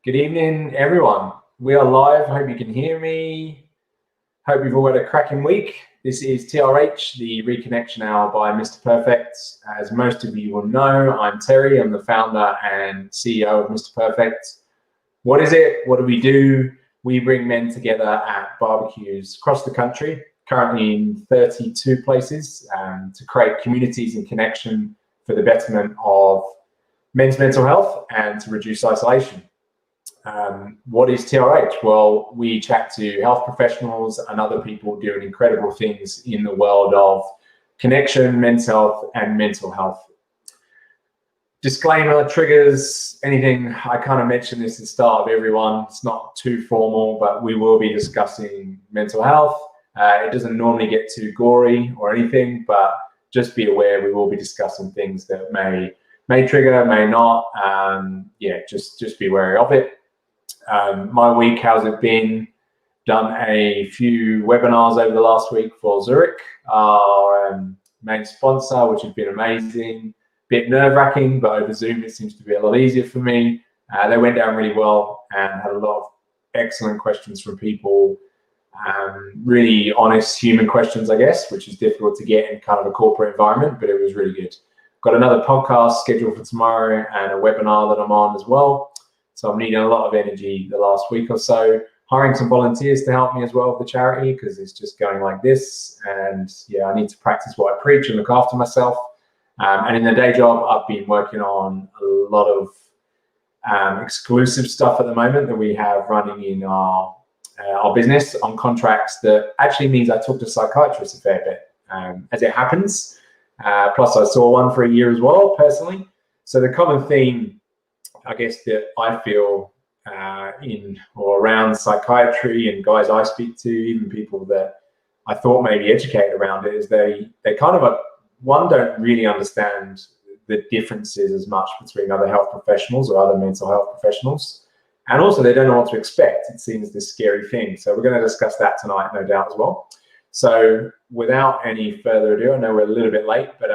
Good evening, everyone. We are live. Hope you can hear me. Hope you've all had a cracking week. This is TRH, the Reconnection Hour by Mr. Perfect. As most of you will know, I'm Terry. I'm the founder and CEO of Mr. Perfect. What is it? What do we do? We bring men together at barbecues across the country, currently in 32 places, to create communities and connection for the betterment of men's mental health and to reduce isolation. What is TRH? Well, we chat to health professionals and other people doing incredible things in the world of connection, men's health, and mental health. Disclaimer, triggers, anything. I kind of mentioned this at the start of everyone. It's not too formal, but we will be discussing mental health. It doesn't normally get too gory or anything, but just be aware we will be discussing things that may trigger, may not. Just be wary of it. My week, how's it been? Done a few webinars over the last week for Zurich, our main sponsor, which has been amazing. Bit nerve-wracking, but over Zoom it seems to be a lot easier for me. They went down really well and had a lot of excellent questions from people. Really honest human questions, I guess, which is difficult to get in kind of a corporate environment, but it was really good. Got another podcast scheduled for tomorrow and a webinar that I'm on as well. So I'm needing a lot of energy the last week or so. Hiring some volunteers to help me as well with the charity because it's just going like this. And yeah, I need to practice what I preach and look after myself. And in the day job, I've been working on a lot of exclusive stuff at the moment that we have running in our business on contracts that actually means I talk to psychiatrists a fair bit, as it happens. Plus I saw one for a year as well, personally. So the common theme, I guess, that I feel in or around psychiatry and guys I speak to, even people that I thought maybe educated around it, is they kind of, don't really understand the differences as much between other health professionals or other mental health professionals. And also they don't know what to expect. It seems this scary thing. So we're going to discuss that tonight, no doubt, as well. So without any further ado, I know we're a little bit late, but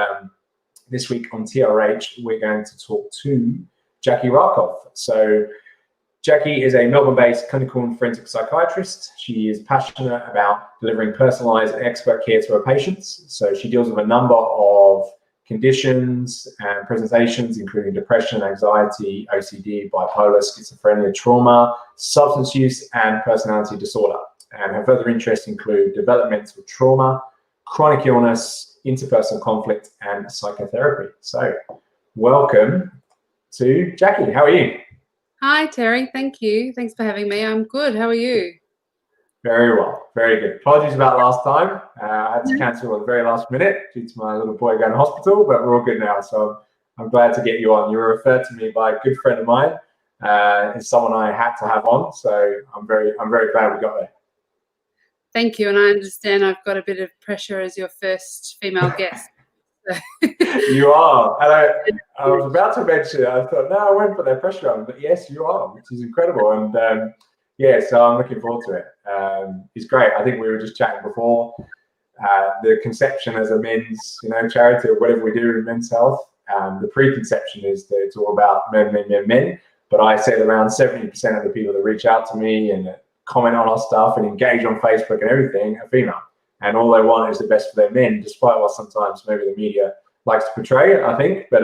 this week on TRH, we're going to talk to Jackie Rakov. So Jackie is a Melbourne-based clinical and forensic psychiatrist. She is passionate about delivering personalised and expert care to her patients. So she deals with a number of conditions and presentations, including depression, anxiety, OCD, bipolar, schizophrenia, trauma, substance use, and personality disorder. And her further interests include developmental trauma, chronic illness, interpersonal conflict, and psychotherapy. So welcome to Jackie. How are you? Hi, Terry. Thank you. Thanks for having me. I'm good. How are you? Very well. Very good. Apologies about last time. I had to cancel at the very last minute due to my little boy going to hospital, but we're all good now. So I'm glad to get you on. You were referred to me by a good friend of mine. It's someone I had to have on. So I'm very glad we got there. Thank you. And I understand I've got a bit of pressure as your first female guest. You are. And I was about to mention it. I thought, no, I won't put that pressure on. But yes, you are, which is incredible. And so I'm looking forward to it. It's great. I think we were just chatting before. The conception as a men's, charity or whatever we do in men's health, the preconception is that it's all about men. But I said around 70% of the people that reach out to me and comment on our stuff and engage on Facebook and everything are female. And all they want is the best for their men, despite what sometimes maybe the media likes to portray it, I think. But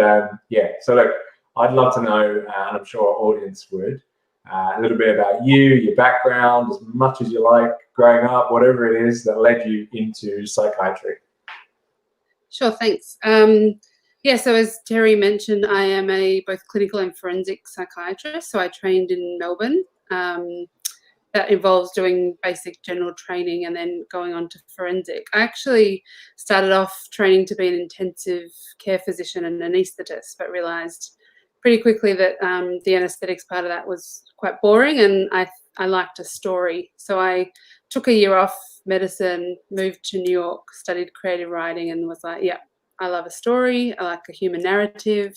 so look, I'd love to know, and I'm sure our audience would, a little bit about you, your background, as much as you like, growing up, whatever it is that led you into psychiatry. Sure, thanks. So as Terry mentioned, I am a both clinical and forensic psychiatrist. So I trained in Melbourne. That involves doing basic general training and then going on to forensic. I actually started off training to be an intensive care physician and anaesthetist, but realised pretty quickly that the anaesthetics part of that was quite boring, and I liked a story. So I took a year off medicine, moved to New York, studied creative writing, and was like, yeah, I love a story. I like a human narrative.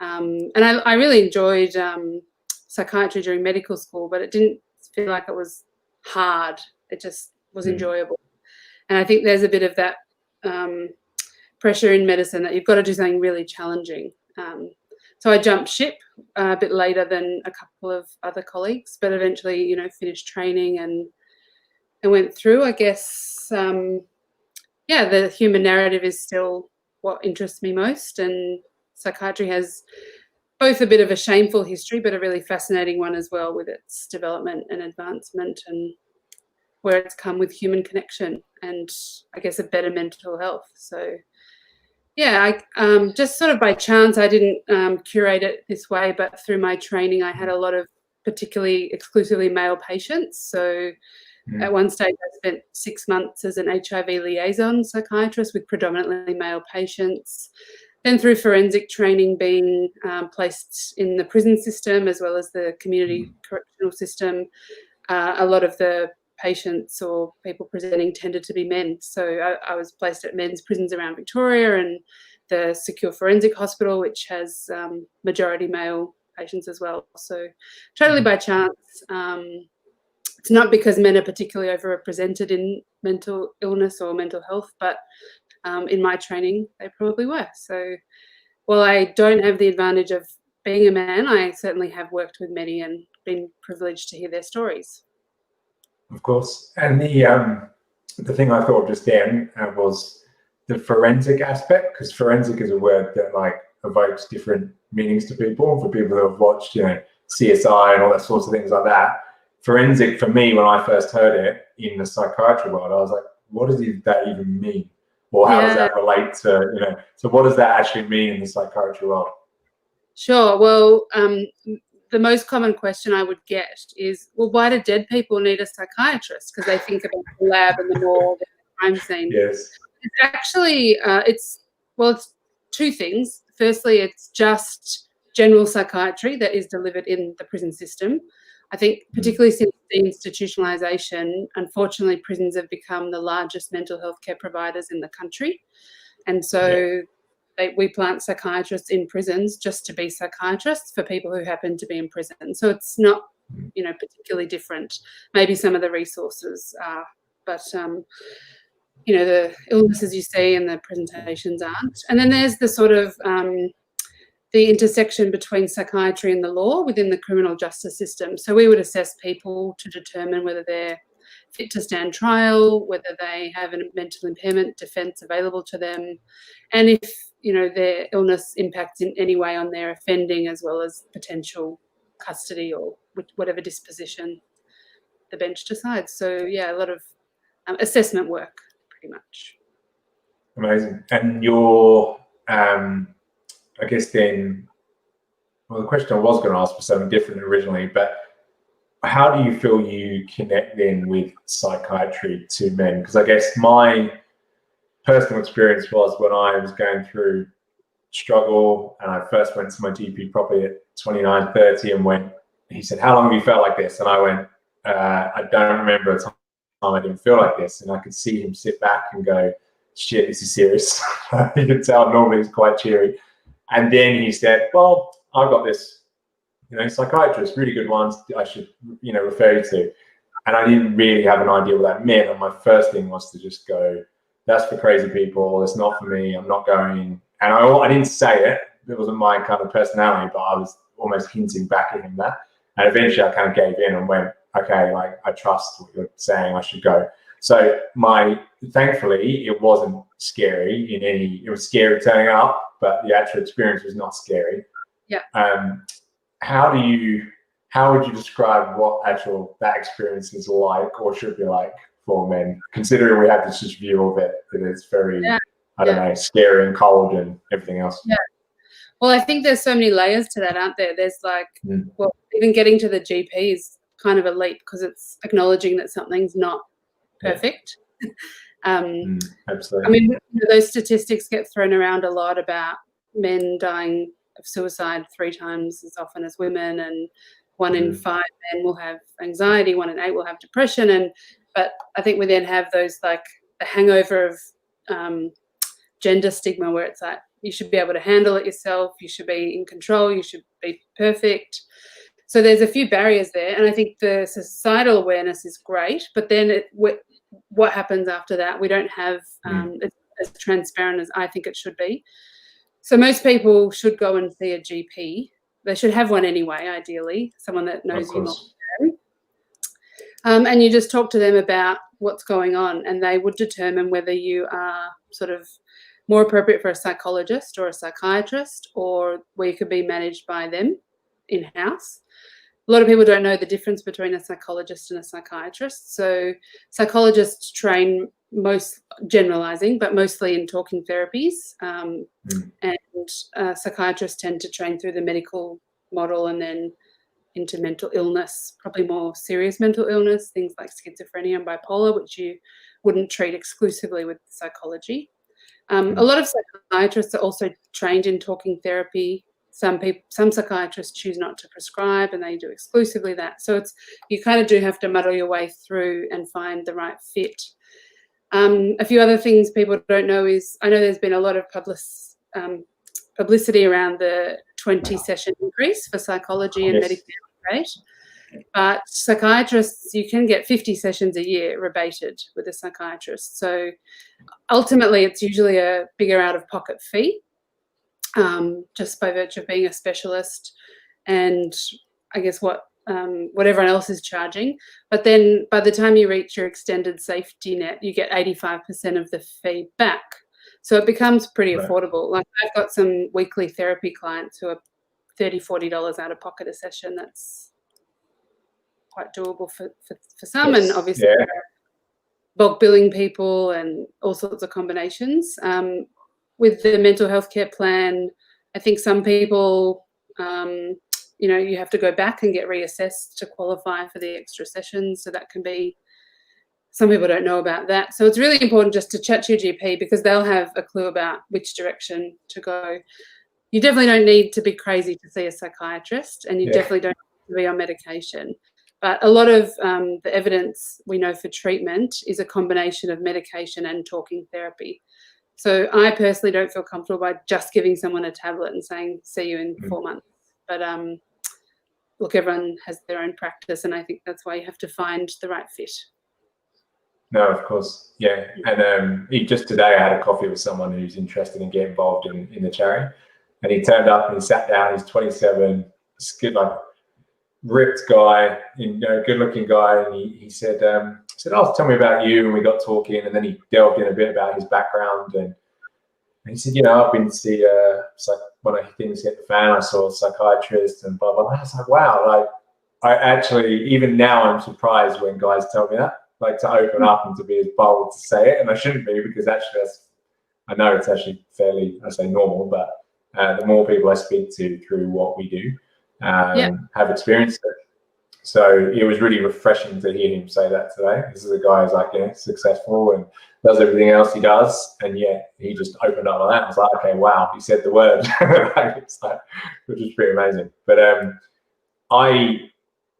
And I really enjoyed psychiatry during medical school, but it didn't feel like it was hard. It just was enjoyable. And I think there's a bit of that pressure in medicine that you've got to do something really challenging. So I jumped ship a bit later than a couple of other colleagues, but eventually, finished training and went through. I guess, the human narrative is still what interests me most, and psychiatry has both a bit of a shameful history, but a really fascinating one as well, with its development and advancement and where it's come with human connection and, I guess, a better mental health. So, yeah, I just sort of by chance, I didn't curate it this way, but through my training, I had a lot of particularly exclusively male patients. So at one stage, I spent 6 months as an HIV liaison psychiatrist with predominantly male patients. Then through forensic training, being placed in the prison system as well as the community correctional system, a lot of the patients or people presenting tended to be men. So I was placed at men's prisons around Victoria and the Secure Forensic Hospital, which has majority male patients as well. So totally by chance. It's not because men are particularly overrepresented in mental illness or mental health, but in my training, they probably were. So while I don't have the advantage of being a man, I certainly have worked with many and been privileged to hear their stories. Of course. And the thing I thought just then was the forensic aspect, because forensic is a word that evokes different meanings to people. For people who have watched, CSI and all that sorts of things like that. Forensic for me, when I first heard it in the psychiatry world, I was like, what does that even mean? Or how does that relate to, so what does that actually mean in the psychiatry world? Sure. Well, the most common question I would get is, well, why do dead people need a psychiatrist? Because they think about the lab and the morgue and the crime scene. Yes. It's actually, it's two things. Firstly, it's just general psychiatry that is delivered in the prison system. I think particularly since deinstitutionalisation, unfortunately, prisons have become the largest mental health care providers in the country. And so we plant psychiatrists in prisons just to be psychiatrists for people who happen to be in prison. So it's not, particularly different. Maybe some of the resources are, but, the illnesses you see and the presentations aren't. And then there's the sort of the intersection between psychiatry and the law within the criminal justice system. So we would assess people to determine whether they're fit to stand trial, whether they have a mental impairment defence available to them, and if, their illness impacts in any way on their offending as well as potential custody or whatever disposition the bench decides. So, a lot of assessment work, pretty much. Amazing. And your, I guess then, well, the question I was going to ask was something different originally, but how do you feel you connect then with psychiatry to men? Because I guess my personal experience was when I was going through struggle and I first went to my GP properly at 29, 30 and he said, how long have you felt like this? And I went, I don't remember a time I didn't feel like this. And I could see him sit back and go, shit, this is serious. You can tell normally he's quite cheery. And then he said, well, I've got this, psychiatrist, really good ones I should, refer you to. And I didn't really have an idea what that meant. And my first thing was to just go, that's for crazy people. It's not for me. I'm not going. And I didn't say it. It wasn't my kind of personality, but I was almost hinting back at him that. And eventually I kind of gave in and went, okay, I trust what you're saying. I should go. So thankfully, it wasn't scary it was scary turning up, but the actual experience was not scary. Yeah. How would you describe what that experience is like or should be like for men, considering we have this just view of it that it's very, scary and cold and everything else? Yeah. Well, I think there's so many layers to that, aren't there? There's even getting to the GP is kind of a leap because it's acknowledging that something's not perfect. Absolutely. I mean, those statistics get thrown around a lot about men dying of suicide 3 times as often as women, and 1 in 5 men will have anxiety, 1 in 8 will have depression. But I think we then have those the hangover of gender stigma where it's like you should be able to handle it yourself, you should be in control, you should be perfect. So there's a few barriers there, and I think the societal awareness is great, but then what happens after that, we don't have it's as transparent as I think it should be. So most people should go and see a GP. They should have one anyway, ideally, someone that knows you more. And you just talk to them about what's going on, and they would determine whether you are sort of more appropriate for a psychologist or a psychiatrist, or where you could be managed by them in-house. A lot of people don't know the difference between a psychologist and a psychiatrist. So psychologists train, most generalizing, but mostly in talking therapies. And psychiatrists tend to train through the medical model and then into mental illness, probably more serious mental illness, things like schizophrenia and bipolar, which you wouldn't treat exclusively with psychology. A lot of psychiatrists are also trained in talking therapy. Some psychiatrists choose not to prescribe, and they do exclusively that. So you kind of do have to muddle your way through and find the right fit. A few other things people don't know is, I know there's been a lot of publicity around the 20-session increase for psychology and medical rate, but psychiatrists, you can get 50 sessions a year rebated with a psychiatrist. So ultimately, it's usually a bigger out-of-pocket fee, just by virtue of being a specialist, and I guess what everyone else is charging. But then by the time you reach your extended safety net, you get 85% of the fee back. So it becomes pretty affordable. Like, I've got some weekly therapy clients who are $30, $40 out of pocket a session. That's quite doable for some. Yes. And obviously bulk billing people and all sorts of combinations. With the mental health care plan, I think some people, you have to go back and get reassessed to qualify for the extra sessions. So that can be, some people don't know about that. So it's really important just to chat to your GP, because they'll have a clue about which direction to go. You definitely don't need to be crazy to see a psychiatrist, and you definitely don't need to be on medication. But a lot of the evidence we know for treatment is a combination of medication and talking therapy. So I personally don't feel comfortable by just giving someone a tablet and saying, see you in 4 months. But look, everyone has their own practice, and I think that's why you have to find the right fit. No, of course, yeah. And just today I had a coffee with someone who's interested in getting involved in the charity, and he turned up and he sat down. He's 27, like ripped guy, good-looking guy, and he said, "Oh, tell me about you." And we got talking, and then he delved in a bit about his background, and he said, "I've been to see when things hit the fan, I saw a psychiatrist and blah blah blah." I was like, "Wow!" Like, I actually, even now, I'm surprised when guys tell me that. Like, to open up and to be as bold to say it, and I shouldn't be, because actually I know it's actually fairly, I say normal, but the more people I speak to through what we do have experienced it. So it was really refreshing to hear him say that today. This is a guy who's like, successful and does everything else he does, and yet he just opened up like that. I was like, okay, wow, he said the word. Which is pretty amazing. But I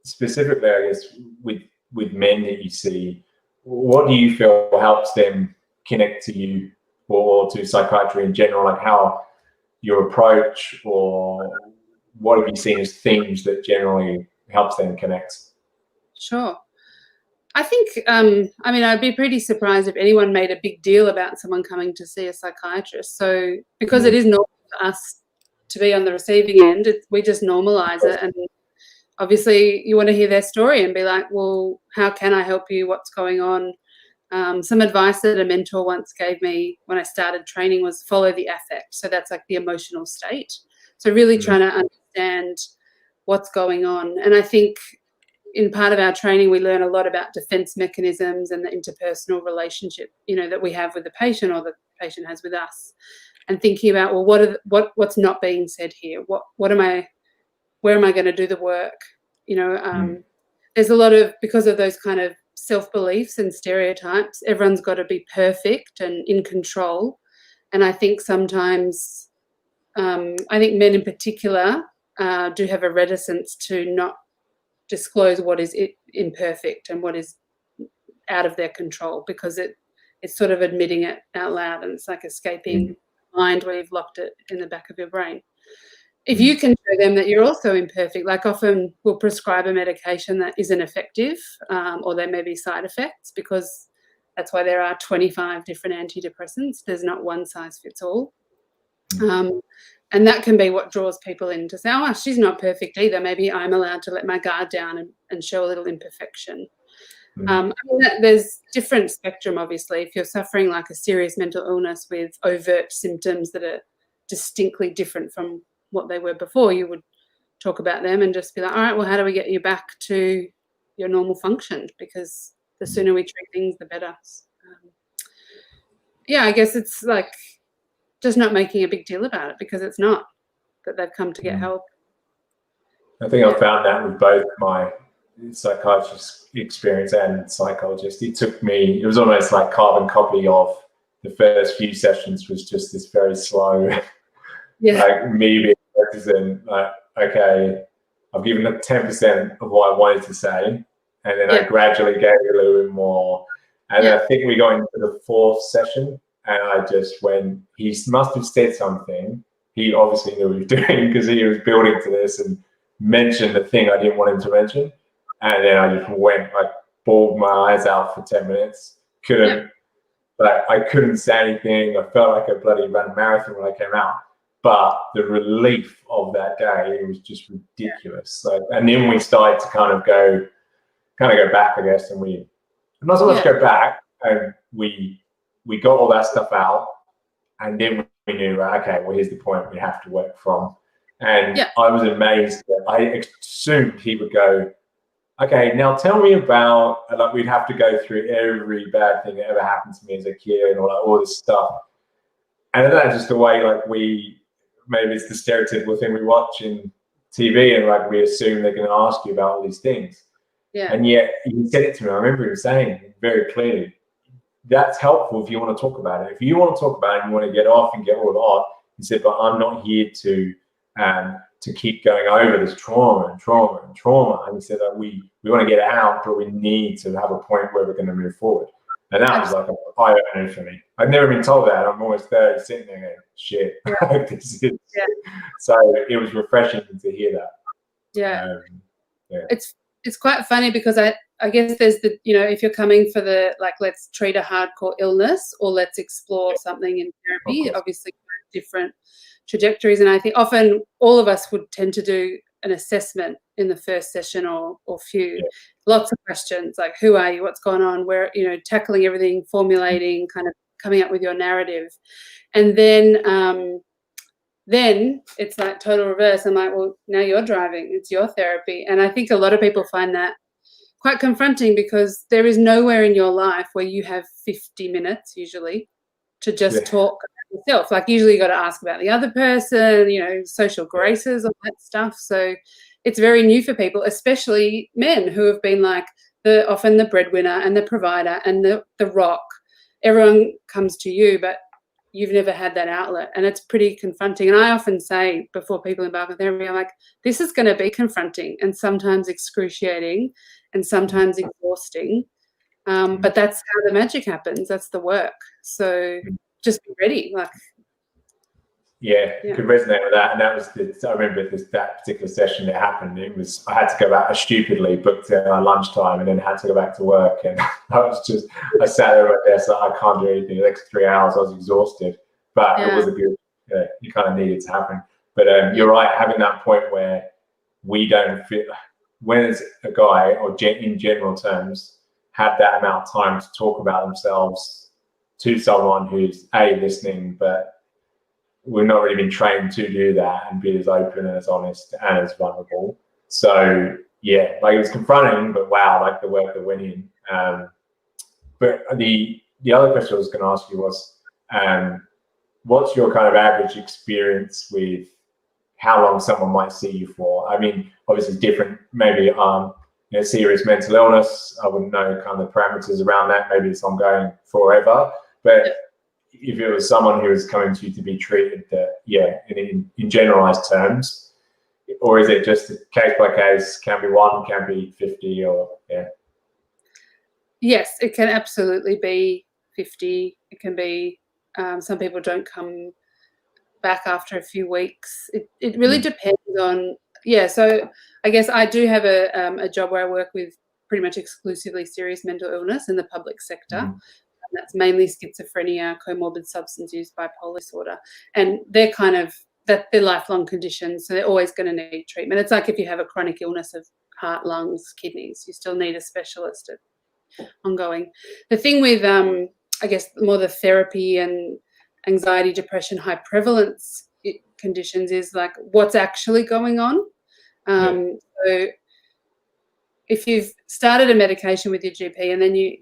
specifically, I guess, with men that you see, what do you feel helps them connect to you or to psychiatry in general? Like, how your approach, or what have you seen as themes that generally helps them connect? Sure. I think, I'd be pretty surprised if anyone made a big deal about someone coming to see a psychiatrist. So because it is normal for us to be on the receiving end, we just normalize it. And obviously you want to hear their story and be like, well, how can I help you? What's going on? Some advice that a mentor once gave me when I started training was follow the affect. So that's like the emotional state. So really trying to understand what's going on. And I think in part of our training, we learn a lot about defense mechanisms and the interpersonal relationship, that we have with the patient or the patient has with us, and thinking about, well, what's not being said here? Where am I going to do the work? There's a lot of, because of those kind of self-beliefs and stereotypes, everyone's got to be perfect and in control. And I think sometimes, men in particular do have a reticence to not disclose what is imperfect and what is out of their control, because it's sort of admitting it out loud, and it's like escaping mind where you've locked it in the back of your brain. If you can show them that you're also imperfect, like often we'll prescribe a medication that isn't effective, or there may be side effects, because that's why there are 25 different antidepressants. There's not one size fits all. And that can be what draws people in to say, oh, she's not perfect either. Maybe I'm allowed to let my guard down and show a little imperfection. I mean, there's different spectrum, obviously. If you're suffering like a serious mental illness with overt symptoms that are distinctly different from what they were before, you would talk about them and just be like, all right, well, how do we get you back to your normal function? Because the sooner we treat things, the better. Yeah, I guess it's like just not making a big deal about it, because it's not that they've come to get help. I think I found that with both my psychiatrist experience and psychologist. It was almost like carbon copy of the first few sessions, was just this very slow, like me being reticent, like, okay, I've given it 10% of what I wanted to say, and then I gradually gave it a little bit more. And I think we got into the fourth session, and I just went, he must have said something. He obviously knew what he was doing, because he was building to this and mentioned the thing I didn't want him to mention. And then I just went, I bawled my eyes out for 10 minutes. I couldn't say anything. I felt like I bloody ran a marathon when I came out. But the relief of that day, it was just ridiculous. And then we started to kind of go back, I guess, and not so much go back, and we got all that stuff out, and then we knew, okay, well, here's the point we have to work from. And I was amazed that I assumed he would go, okay, now tell me about, like, we'd have to go through every bad thing that ever happened to me as a kid and all this stuff. And that's just the way, like, maybe it's the stereotypical thing we watch in TV, and like we assume they're going to ask you about all these things. And yet he said it to me. I remember him saying it very clearly. That's helpful if you want to talk about it. If you want to talk about it and you want to get off and get all it off, he said, but I'm not here to keep going over this trauma and trauma and trauma. And he said that we want to get it out, but we need to have a point where we're going to move forward. And that was like an eye-opener for me. I'd never been told that. I'm almost 30, sitting there going, shit. So it was refreshing to hear that. It's quite funny, because I guess there's the, if you're coming for the, like, let's treat a hardcore illness or let's explore something in therapy, obviously different trajectories. And I think often all of us would tend to do an assessment in the first session or few. Lots of questions like, who are you, what's going on, where, tackling everything, formulating, kind of coming up with your narrative. And then it's like total reverse. I'm like, well, now you're driving, it's your therapy. And I think a lot of people find that quite confronting, because there is nowhere in your life where you have 50 minutes usually to just talk about yourself. Like, usually you got to ask about the other person, social graces, all that stuff. So it's very new for people, especially men who have been like often the breadwinner and the provider and the rock. Everyone comes to you, but you've never had that outlet, and it's pretty confronting. And I often say before people embark on therapy, I'm like, this is going to be confronting and sometimes excruciating and sometimes exhausting, but that's how the magic happens. That's the work. So just be ready. Like, could resonate with that. And that was I remember that particular session that happened. I had to go back. I stupidly booked lunchtime and then had to go back to work. And I sat there at my desk, like, I can't do anything. The next 3 hours I was exhausted, but it was a good, you kind of needed to happen. But you're right, having that point where we don't feel, when it's a guy, or in general terms, have that amount of time to talk about themselves to someone who's listening, but we've not really been trained to do that and be as open and as honest and as vulnerable. So it was confronting, but wow, like the work that went in. But the other question I was going to ask you was, what's your kind of average experience with how long someone might see you for? I mean, obviously different, maybe serious mental illness, I wouldn't know kind of the parameters around that. Maybe it's ongoing forever, but if it was someone who was coming to you to be treated, in generalized terms, or is it just case by case? Can be 1, can be 50, or Yes, it can absolutely be 50. It can be. Some people don't come back after a few weeks. It really depends on. So I guess I do have a job where I work with pretty much exclusively serious mental illness in the public sector. That's mainly schizophrenia, comorbid substance use, bipolar disorder. And they're they're lifelong conditions, so they're always going to need treatment. It's like if you have a chronic illness of heart, lungs, kidneys, you still need a specialist ongoing. The thing with, I guess, more the therapy and anxiety, depression, high prevalence conditions is like what's actually going on. So if you've started a medication with your GP and then you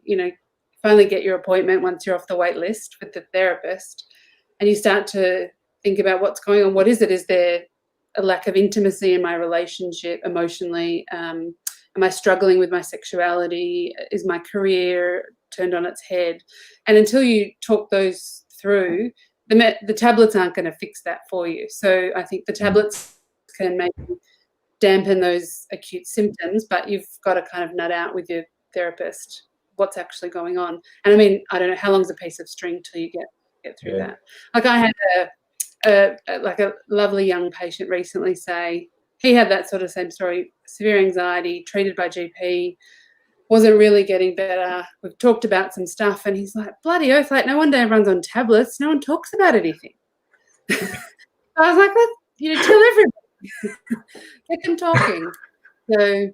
finally get your appointment once you're off the wait list with the therapist, and you start to think about what's going on, what is it? Is there a lack of intimacy in my relationship emotionally? Am I struggling with my sexuality? Is my career turned on its head? And until you talk those through, the tablets aren't going to fix that for you. So I think the tablets can maybe dampen those acute symptoms, but you've got to kind of nut out with your therapist what's actually going on. And I mean, I don't know, how long's a piece of string till you get through that? Like I had a lovely young patient recently say he had that sort of same story, severe anxiety, treated by GP, wasn't really getting better. We've talked about some stuff, and he's like, bloody oath, like no wonder everyone's on tablets. No one talks about anything. I was like, tell everybody. Get them talking. So,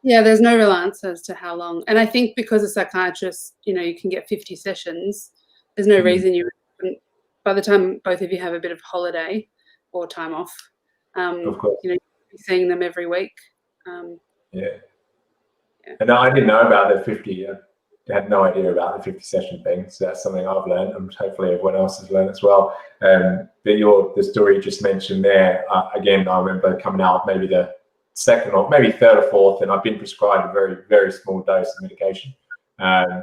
yeah, there's no real answer as to how long. And I think because a psychiatrist, you can get 50 sessions, there's no reason you wouldn't, by the time both of you have a bit of holiday or time off, of course, be seeing them every week. And I didn't know about the 50. I had no idea about the 50 session thing. So that's something I've learned, and hopefully everyone else has learned as well. But the story you just mentioned there, again, I remember coming out maybe the second or maybe third or fourth, and I've been prescribed a very, very small dose of medication,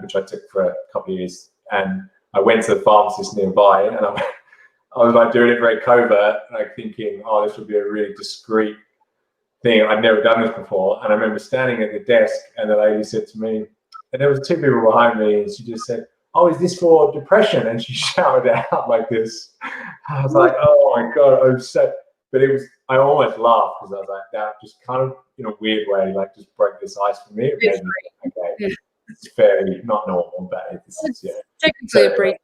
which I took for a couple of years. And I went to the pharmacist nearby, and I was like doing it very covert, like thinking, oh, this would be a really discreet thing. I'd never done this before. And I remember standing at the desk, and the lady said to me, and there was two people behind me, and she just said, oh, is this for depression? And she shouted out like this. I was like, oh my God, I'm upset. But I almost laughed because I was like, that just kind of, in a weird way, like just broke this ice for me. It made me, okay, it's fairly not normal, but it's technically a breach of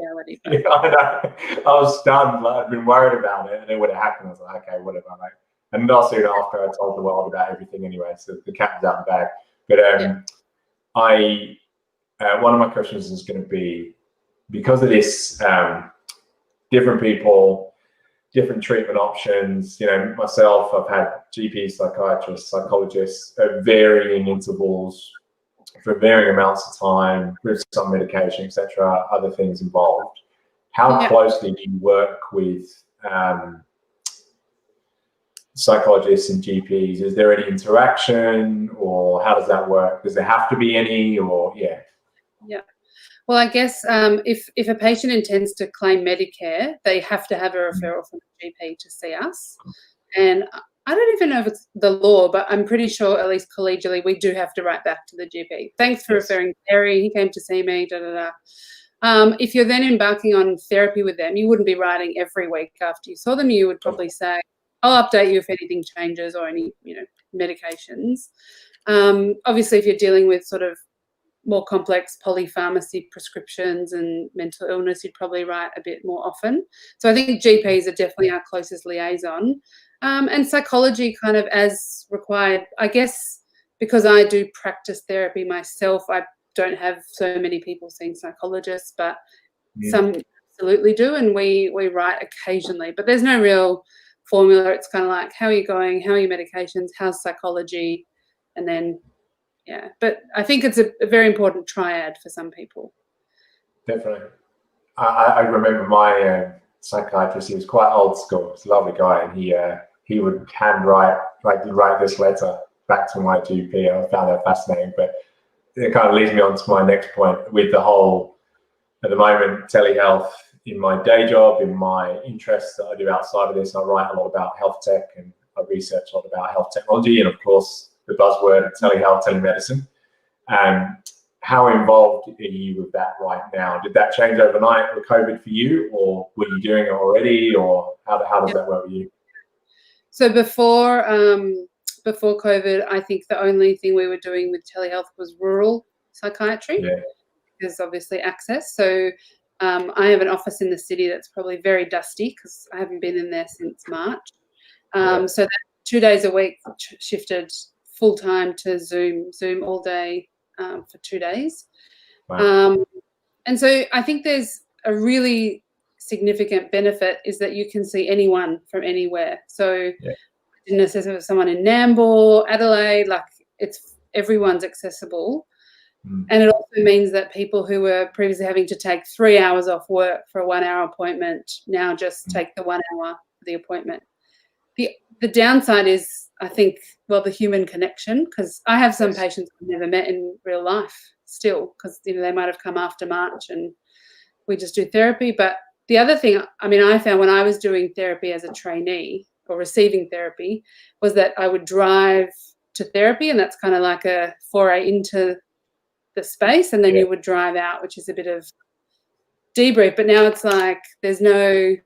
confidentiality. Yeah, I know. I was stunned. Like, I'd been worried about it, and then when it happened, I was like, okay, whatever. Like, and not soon after, I told the world about everything anyway, so the cat was out of the bag. But one of my questions is going to be, because of this, different people, different treatment options. Myself, I've had GP, psychiatrists, psychologists at varying intervals for varying amounts of time with some medication, etc., other things involved. How closely do you work with psychologists and GPs? Is there any interaction, or how does that work? Does there have to be any, or Well, I guess if a patient intends to claim Medicare, they have to have a referral from the GP to see us. And I don't even know if it's the law, but I'm pretty sure, at least collegially, we do have to write back to the GP. Thanks for referring Terry. He came to see me. If you're then embarking on therapy with them, you wouldn't be writing every week after you saw them. You would probably say, I'll update you if anything changes or any medications. Obviously, if you're dealing with sort of more complex polypharmacy prescriptions and mental illness, you'd probably write a bit more often. So I think GPs are definitely our closest liaison. And psychology kind of as required. I guess because I do practice therapy myself, I don't have so many people seeing psychologists, but some absolutely do, and we write occasionally. But there's no real formula. It's kind of like, how are you going? How are your medications? How's psychology? And then but I think it's a very important triad for some people. Definitely. I remember my psychiatrist. He was quite old school. He's a lovely guy, and he would handwrite, write this letter back to my GP. I found that fascinating. But it kind of leads me on to my next point with the whole, at the moment, telehealth. In my day job, in my interests that I do outside of this, I write a lot about health tech, and I research a lot about health technology, and of course, the buzzword telehealth, telemedicine. How involved are you with that right now? Did that change overnight with COVID for you, or were you doing it already, or how does that work with you? So before COVID, I think the only thing we were doing with telehealth was rural psychiatry. because obviously access. So I have an office in the city that's probably very dusty because I haven't been in there since March. So that 2 days a week shifted full time to Zoom all day for 2 days. Wow. And so I think there's a really significant benefit is that you can see anyone from anywhere. So I didn't assess it with someone in Nambour, Adelaide, like everyone's accessible. And it also means that people who were previously having to take 3 hours off work for a 1 hour appointment now just take the 1 hour for the appointment. The downside is, I think, well, the human connection, because I have some patients I've never met in real life still, because they might have come after March and we just do therapy. But the other thing, I mean, I found when I was doing therapy as a trainee or receiving therapy was that I would drive to therapy, and that's kind of like a foray into the space, and then you would drive out, which is a bit of debrief. But now it's like there's no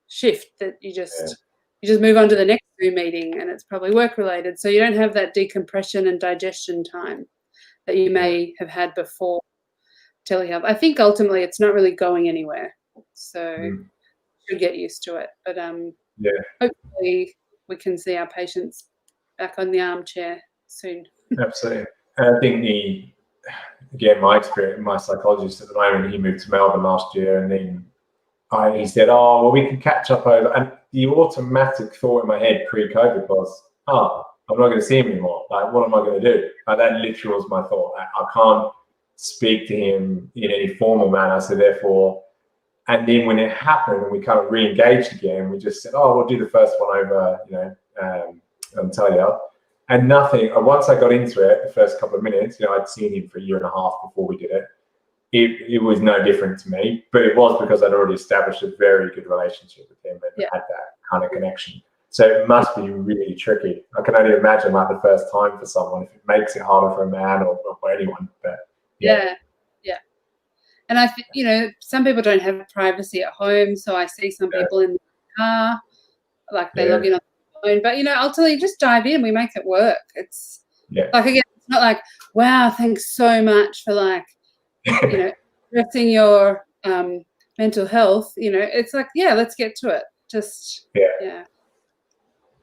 shift, that you just move on to the next Zoom meeting, and it's probably work related, so you don't have that decompression and digestion time that you may have had before telehealth. I think ultimately it's not really going anywhere, so you'll get used to it. But hopefully we can see our patients back on the armchair soon. Absolutely. And I think again, my experience, my psychologist at the moment, he moved to Melbourne last year, and then he said, "Oh, well, we can catch up over." And the automatic thought in my head pre-COVID was, "Oh, I'm not going to see him anymore. Like, what am I going to do?" Like, that literally was my thought. I can't speak to him in any formal manner, so therefore. And then when it happened and we kind of re-engaged again, we just said, "Oh, we'll do the first one over, on telehealth." And nothing. Once I got into it, the first couple of minutes, I'd seen him for 1.5 years before we did it. It was no different to me, but it was because I'd already established a very good relationship with him and had that kind of connection. So it must be really tricky. I can only imagine like the first time for someone, if it makes it harder for a man or for anyone. But yeah. And I think, some people don't have privacy at home, so I see some people in the car, like they log in on the phone. But ultimately, just dive in. We make it work. It's like, again, it's not like, wow, thanks so much for addressing your mental health. It's like, let's get to it. Just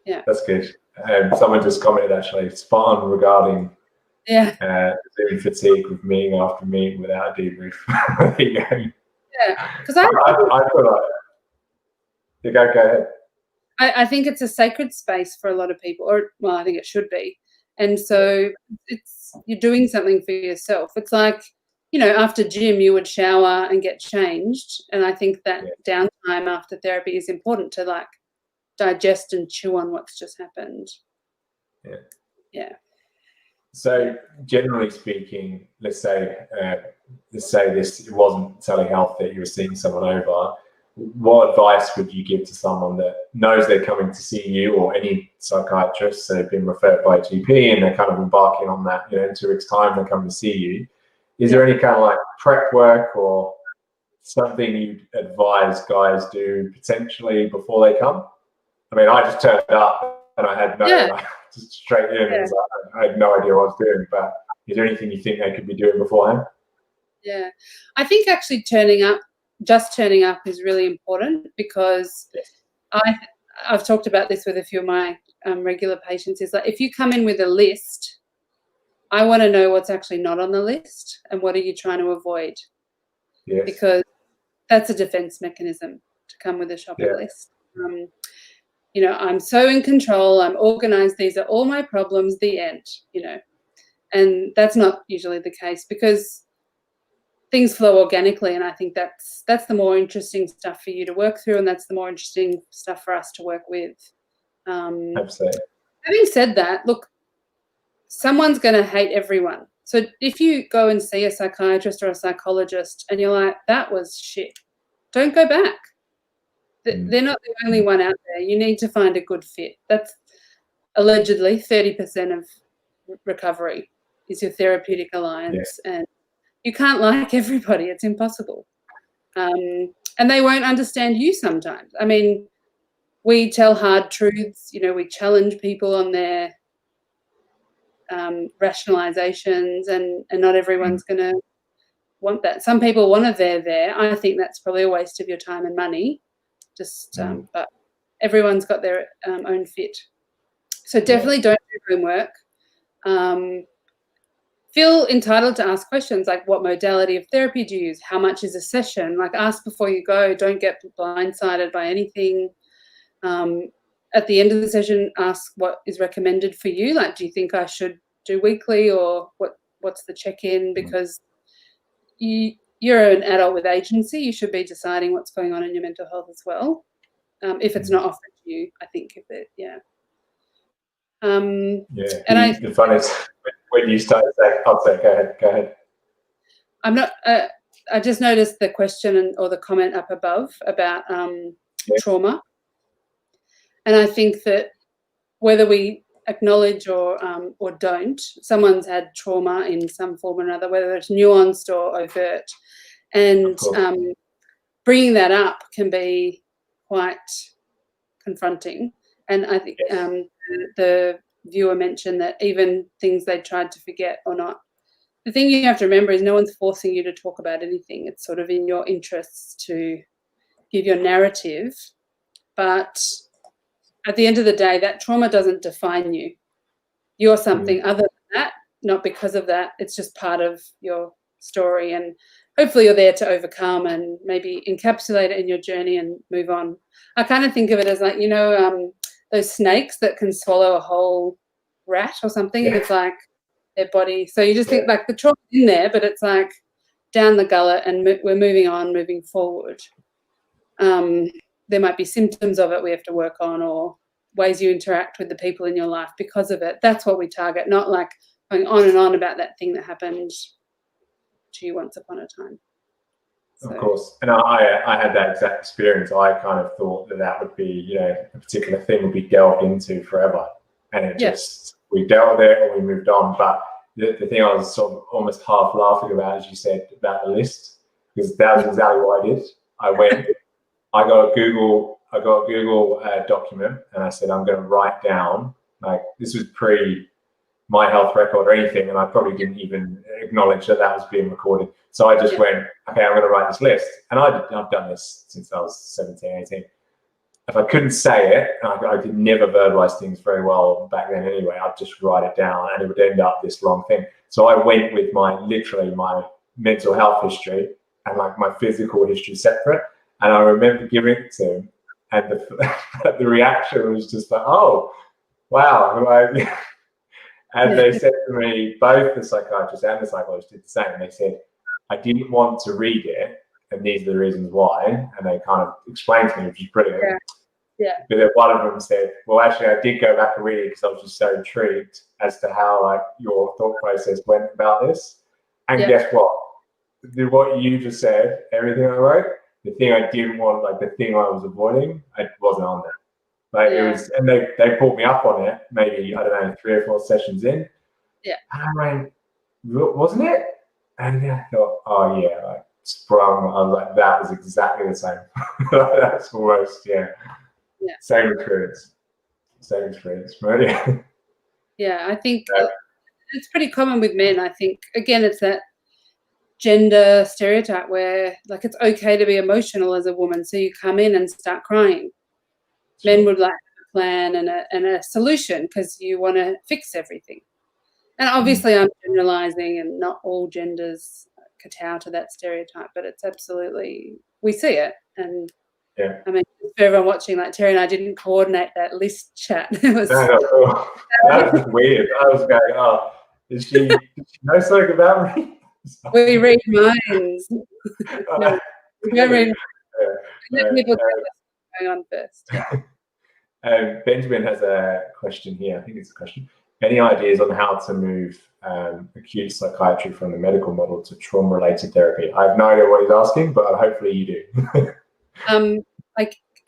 That's good. Someone just commented actually, spot on regarding Zoom fatigue with meeting after meeting without a debrief. There you go. Yeah, because I feel like go ahead. I think it's a sacred space for a lot of people, I think it should be. And so you're doing something for yourself. It's like, after gym, you would shower and get changed. And I think that downtime after therapy is important to like digest and chew on what's just happened. Yeah. So generally speaking, let's say this wasn't telehealth that you were seeing someone over. What advice would you give to someone that knows they're coming to see you or any psychiatrist, so they've been referred by a GP and they're kind of embarking on that, in 2 weeks' time they're coming to see you? Is there any kind of like prep work or something you'd advise guys do potentially before they come? I mean, I just turned up and I had just straight in. And I had no idea what I was doing. But is there anything you think they could be doing beforehand? Yeah, I think actually just turning up is really important, because I've talked about this with a few of my regular patients. Is like, if you come in with a list, I want to know what's actually not on the list and what are you trying to avoid. Yes. Because that's a defense mechanism to come with a shopping list. I'm so in control, I'm organized, these are all my problems, the end, and that's not usually the case, because things flow organically, and I think that's the more interesting stuff for you to work through, and that's the more interesting stuff for us to work with. Absolutely. Having said that, look, someone's going to hate everyone. So if you go and see a psychiatrist or a psychologist and you're like, that was shit, don't go back. They're not the only one out there. You need to find a good fit. That's allegedly 30% of recovery is your therapeutic alliance. And you can't like everybody. It's impossible. And they won't understand you sometimes. I mean, we tell hard truths. We challenge people on their rationalizations, and not everyone's going to want that. Some people want to there. I think that's probably a waste of your time and money. But everyone's got their own fit. So definitely don't do homework. Feel entitled to ask questions like, what modality of therapy do you use? How much is a session? Like, ask before you go. Don't get blindsided by anything. At the end of the session, ask what is recommended for you. Like, do you think I should do weekly, or what's the check-in? Because you're an adult with agency. You should be deciding what's going on in your mental health as well. If it's not offered to you, I think The fun is when you start saying, I'll say, go ahead. I'm not. I just noticed the question or the comment up above about trauma, and I think that whether we acknowledge or don't, someone's had trauma in some form or another, whether it's nuanced or overt, and bringing that up can be quite confronting. And I think the viewer mentioned that even things they tried to forget or not. The thing you have to remember is no one's forcing you to talk about anything. It's sort of in your interests to give your narrative. But at the end of the day, that trauma doesn't define you. You're something other than that, not because of that. It's just part of your story. And hopefully you're there to overcome and maybe encapsulate it in your journey and move on. I kind of think of it as like, those snakes that can swallow a whole rat or something. It's like their body. So you just think like the trauma's in there, but it's like down the gullet and we're moving on, moving forward. There might be symptoms of it we have to work on, or ways you interact with the people in your life because of it. That's what we target, not like going on and on about that thing that happened to you once upon a time. Of course. And I had that exact experience. I kind of thought that would be, a particular thing would be delved into forever. And it just, we dealt with it and we moved on. But the thing I was sort of almost half laughing about, as you said, about the list, because that was exactly what I did. I got a Google document, and I said, I'm going to write down, like, this was pre my health record or anything, and I probably didn't even acknowledge that was being recorded. So I just went, okay, I'm going to write this list. And I've done this since I was 17, 18. If I couldn't say it, and I could never verbalize things very well back then anyway, I'd just write it down and it would end up this long thing. So I went with literally my mental health history and like my physical history separate. And I remember giving it to him, and the reaction was just like, oh, wow. And they said to me, both the psychiatrist and the psychologist did the same. They said, I didn't want to read it, and these are the reasons why. And they kind of explained to me, which is brilliant. Yeah. But then one of them said, well, actually, I did go back and read it because I was just so intrigued as to how like your thought process went about this. And guess what? What you just said, everything I wrote, the thing I didn't want, like the thing I was avoiding, it wasn't on there. Like it was, and they pulled me up on it, maybe, I don't know, 3 or 4 sessions in. Yeah. And I went, wasn't it? And I thought, oh yeah, like sprung. I was like, that was exactly the same. That's almost, same experience. Right? Yeah, I think it's pretty common with men. I think, again, it's that gender stereotype where like it's okay to be emotional as a woman. So you come in and start crying. Men would like a plan and a solution because you want to fix everything. And obviously I'm generalizing, and not all genders kowtow to that stereotype, but it's absolutely, we see it. And I mean, for everyone watching, like Terry and I didn't coordinate that list chat. It was that was weird. I was going, oh, did she know something about me? We read minds. No, we don't read. Let people tell us what's going on first. Benjamin has a question here. I think it's a question. Any ideas on how to move acute psychiatry from the medical model to trauma-related therapy? I have no idea what he's asking, but hopefully you do.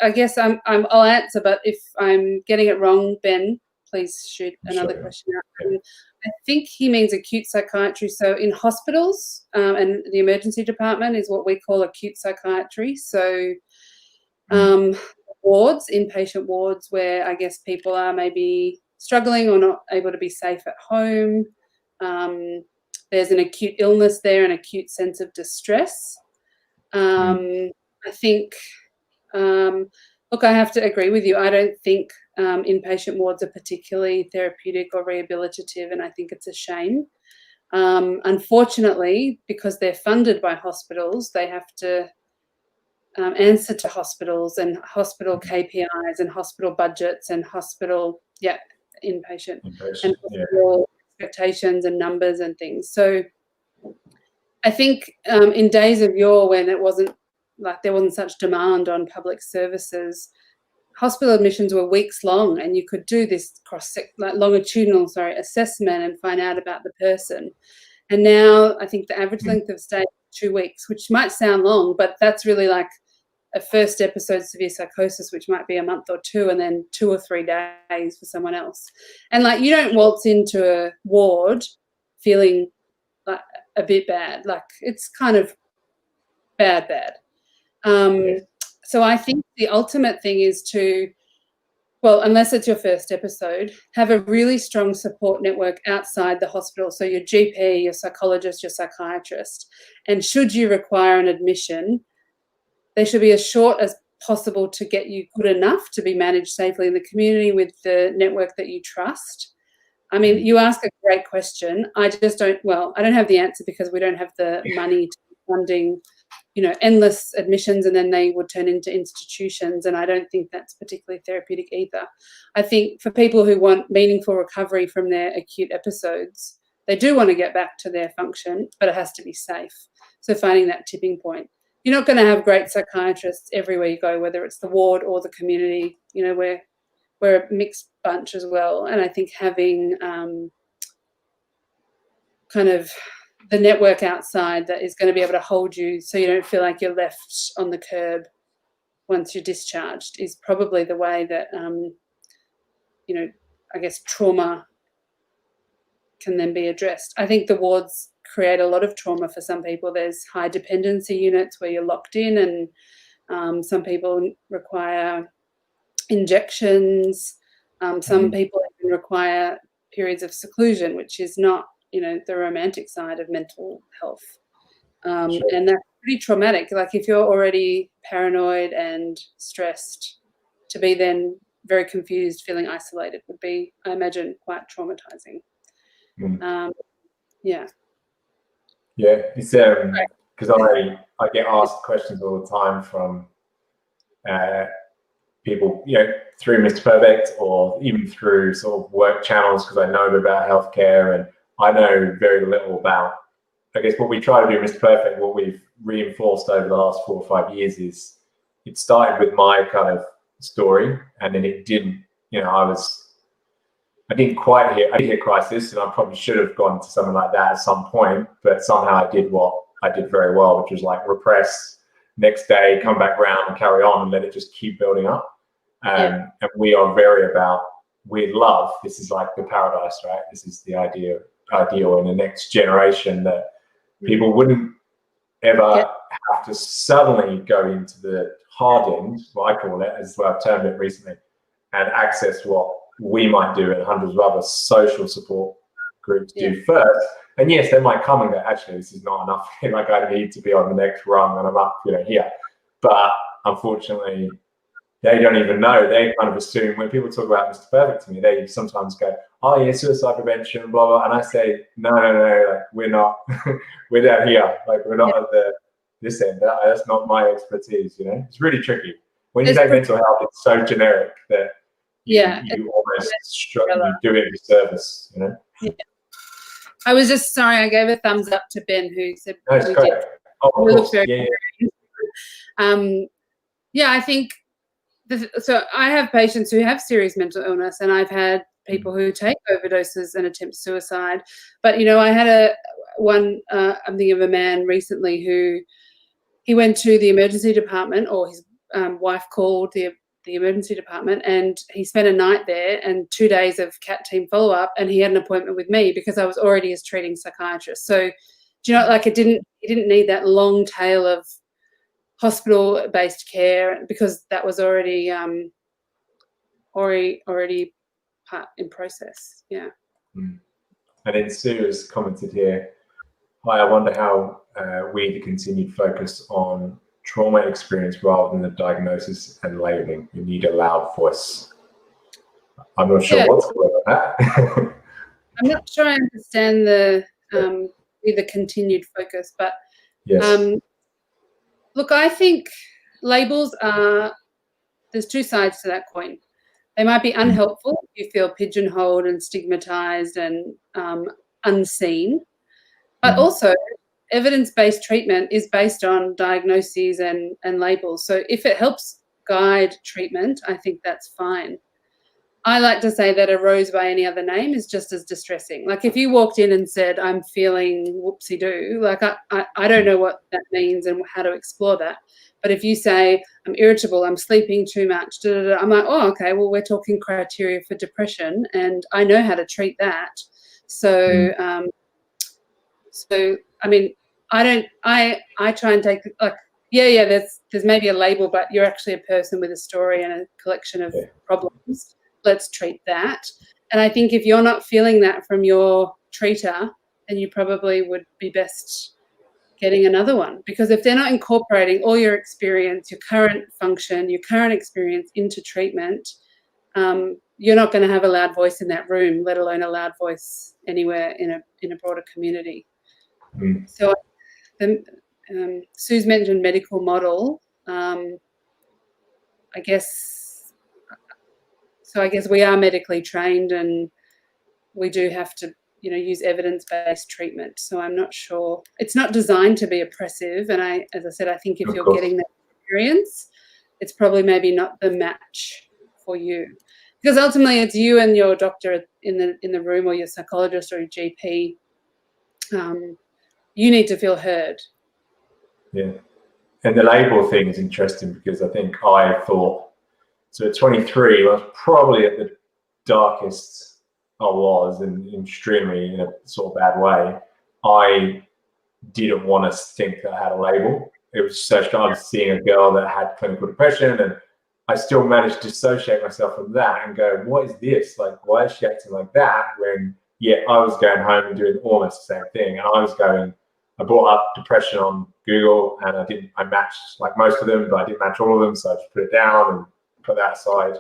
I guess I'll answer, but if I'm getting it wrong, Ben, please shoot another question out. I think he means acute psychiatry. So in hospitals and the emergency department is what we call acute psychiatry. So wards, inpatient wards, where I guess people are maybe struggling or not able to be safe at home. there's an acute illness there, an acute sense of distress. I think, look, I have to agree with you. I don't think inpatient wards are particularly therapeutic or rehabilitative, and I think it's a shame. Unfortunately, because they're funded by hospitals, they have to answer to hospitals and hospital KPIs and hospital budgets and hospital, inpatient and hospital expectations and numbers and things. So I think in days of yore, when it wasn't like there wasn't such demand on public services, hospital admissions were weeks long, and you could do this longitudinal assessment and find out about the person. And now I think the average length of stay is 2 weeks, which might sound long, but that's really like a first episode of severe psychosis, which might be a month or two, and then 2 or 3 days for someone else. And like, you don't waltz into a ward feeling like a bit bad. Like, it's kind of bad. So I think the ultimate thing is to, well, unless it's your first episode, have a really strong support network outside the hospital. So your GP, your psychologist, your psychiatrist. And should you require an admission, they should be as short as possible to get you good enough to be managed safely in the community with the network that you trust. I mean, you ask a great question. I don't have the answer, because we don't have the money to be funding, endless admissions, and then they would turn into institutions. And I don't think that's particularly therapeutic either. I think for people who want meaningful recovery from their acute episodes, they do want to get back to their function, but it has to be safe. So finding that tipping point. You're not going to have great psychiatrists everywhere you go, whether it's the ward or the community. We're a mixed bunch as well. And I think having kind of the network outside that is going to be able to hold you so you don't feel like you're left on the curb once you're discharged is probably the way that, I guess trauma can then be addressed. I think the wards create a lot of trauma for some people. There's high dependency units where you're locked in, and some people require injections. Some people even require periods of seclusion, which is not, the romantic side of mental health. And that's pretty traumatic. Like, if you're already paranoid and stressed, to be then very confused, feeling isolated would be, I imagine, quite traumatizing. Yeah, it's because I get asked questions all the time from people, through Mr. Perfect, or even through sort of work channels, because I know about healthcare, and I know very little about, I guess, what we try to do, Mr. Perfect. What we've reinforced over the last 4 or 5 years is, it started with my kind of story, and then it didn't, I didn't hit crisis, and I probably should have gone to something like that at some point, but somehow I did what I did very well, which was like repress, next day come back round and carry on, and let it just keep building up. And we are very about, we love, this is like the paradise, right? This is the ideal in the next generation, that people wouldn't ever have to suddenly go into the hard end, what I call it, as I've termed it recently, and access what we might do and hundreds of other social support groups do first. And yes, they might come and go, actually, this is not enough. Like, I need to be on the next rung, and I'm up, here. But unfortunately, they don't even know. They kind of assume, when people talk about Mr. Perfect to me, they sometimes go, oh yeah, suicide prevention, blah, blah. And I say, no, like, we're not, we're down here. Like, we're not at this end. That's not my expertise, It's really tricky. When you say mental health, it's so generic that you almost do it in service, Yeah. I was just sorry, I gave a thumbs up to Ben, who said, no, it's great. Oh, of course. I think, so I have patients who have serious mental illness, and I've had people who take overdoses and attempt suicide. But, I had I'm thinking of a man recently who, he went to the emergency department, or his wife called the emergency department, and he spent a night there and 2 days of CAT team follow-up, and he had an appointment with me because I was already his treating psychiatrist. So, like, he didn't need that long tail of hospital-based care, because that was already part in process. And then Sue has commented here, I wonder how we the continued focus on trauma experience rather than the diagnosis and labeling. You need a loud voice. I'm not sure what's going on that. I'm not sure I understand the continued focus, but yes. Look, I think labels there's two sides to that coin. They might be unhelpful if you feel pigeonholed and stigmatized and unseen, but also evidence-based treatment is based on diagnoses and labels. So if it helps guide treatment, I think that's fine. I like to say that a rose by any other name is just as distressing. Like if you walked in and said, I'm feeling whoopsie-doo, like I don't know what that means and how to explore that. But if you say, I'm irritable, I'm sleeping too much, I'm like, oh, okay, well, we're talking criteria for depression and I know how to treat that. So, I mean, I try and take, like, there's maybe a label, but you're actually a person with a story and a collection of problems. Let's treat that. And I think if you're not feeling that from your treater, then you probably would be best getting another one, because if they're not incorporating all your experience, your current function, your current experience into treatment, you're not going to have a loud voice in that room, let alone a loud voice anywhere in a broader community. So Sue's mentioned medical model. I guess we are medically trained and we do have to, use evidence-based treatment. So I'm not sure. It's not designed to be oppressive. And as I said, I think if you're getting that experience, it's probably maybe not the match for you. Because ultimately it's you and your doctor in the room, or your psychologist or your GP. You need to feel heard. Yeah. And the label thing is interesting because I think I thought, so at 23, I was probably at the darkest I was, and extremely in a sort of bad way. I didn't want to think that I had a label. It was so I was seeing a girl that had clinical depression, and I still managed to dissociate myself from that and go, what is this? Like, why is she acting like that? When, I was going home and doing almost the same thing. And I brought up depression on Google, and I matched like most of them, but I didn't match all of them. So I just put it down and put that aside.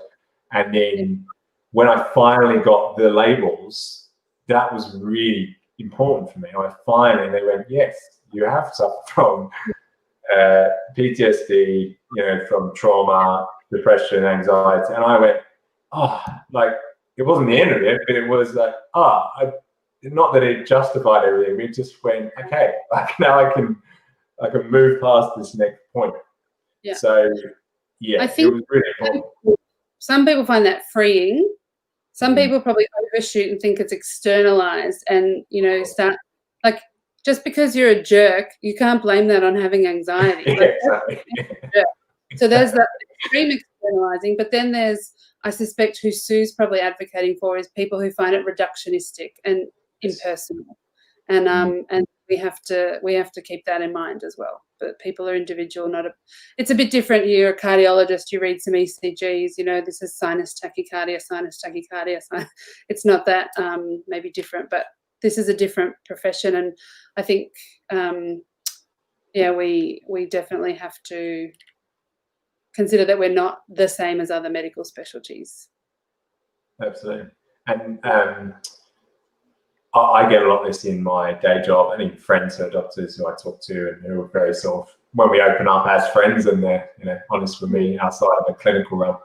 And then when I finally got the labels, that was really important for me. They went, yes, you have suffered from PTSD, from trauma, depression, anxiety. And I went, like, it wasn't the end of it, but it was like, not that it justified everything. We just went, okay, like now I can move past this next point. Yeah. So I think it was really important. Some people find that freeing. Some people probably overshoot and think it's externalized, and start, like, just because you're a jerk, you can't blame that on having anxiety. Exactly. So there's that extreme externalizing, but then there's, I suspect, who Sue's probably advocating for, is people who find it reductionistic and impersonal, and we have to keep that in mind as well. But people are individual, it's a bit different. You're a cardiologist, you read some ECGs, this is sinus tachycardia. It's not that, maybe different, but this is a different profession. And I think, we definitely have to consider that we're not the same as other medical specialties. Absolutely. And I get a lot of this in my day job. I need friends who are doctors who I talk to and who are very sort of, when we open up as friends and they're honest with me outside of the clinical realm.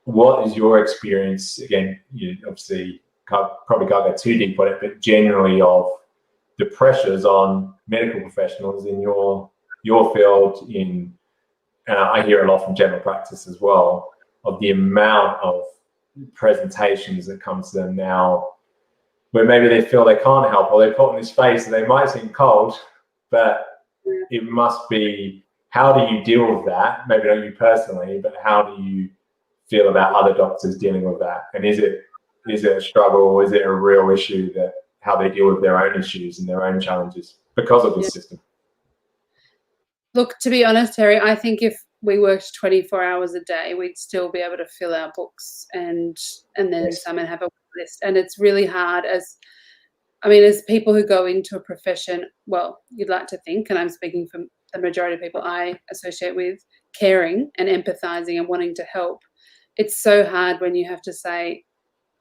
What is your experience? Again, you obviously probably can't go too deep on it, but generally of the pressures on medical professionals in your field, and I hear a lot from general practice as well, of the amount of presentations that come to them now, where maybe they feel they can't help, or they put on this face and they might seem cold, but it must be, how do you deal with that? Maybe not you personally, but how do you feel about other doctors dealing with that? And is it a struggle, or is it a real issue, that how they deal with their own issues and their own challenges because of this system? Look, to be honest, Terry, I think if we worked 24 hours a day, we'd still be able to fill our books and then some and have a list. And it's really hard, as I mean, as people who go into a profession, well, you'd like to think, and I'm speaking from the majority of people I associate with, caring and empathizing and wanting to help. It's so hard when you have to say,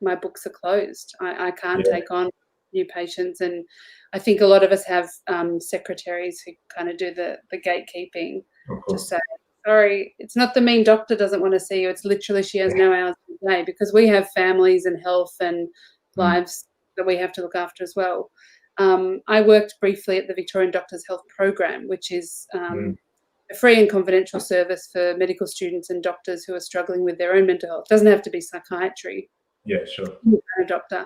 my books are closed. I can't take on new patients. And I think a lot of us have secretaries who kind of do the gatekeeping to say, sorry, it's not the mean doctor doesn't want to see you. It's literally she has no hours a day, because we have families and health and lives that we have to look after as well. I worked briefly at the Victorian Doctors' Health Program, which is a free and confidential service for medical students and doctors who are struggling with their own mental health. It doesn't have to be psychiatry. Yeah, sure. A doctor.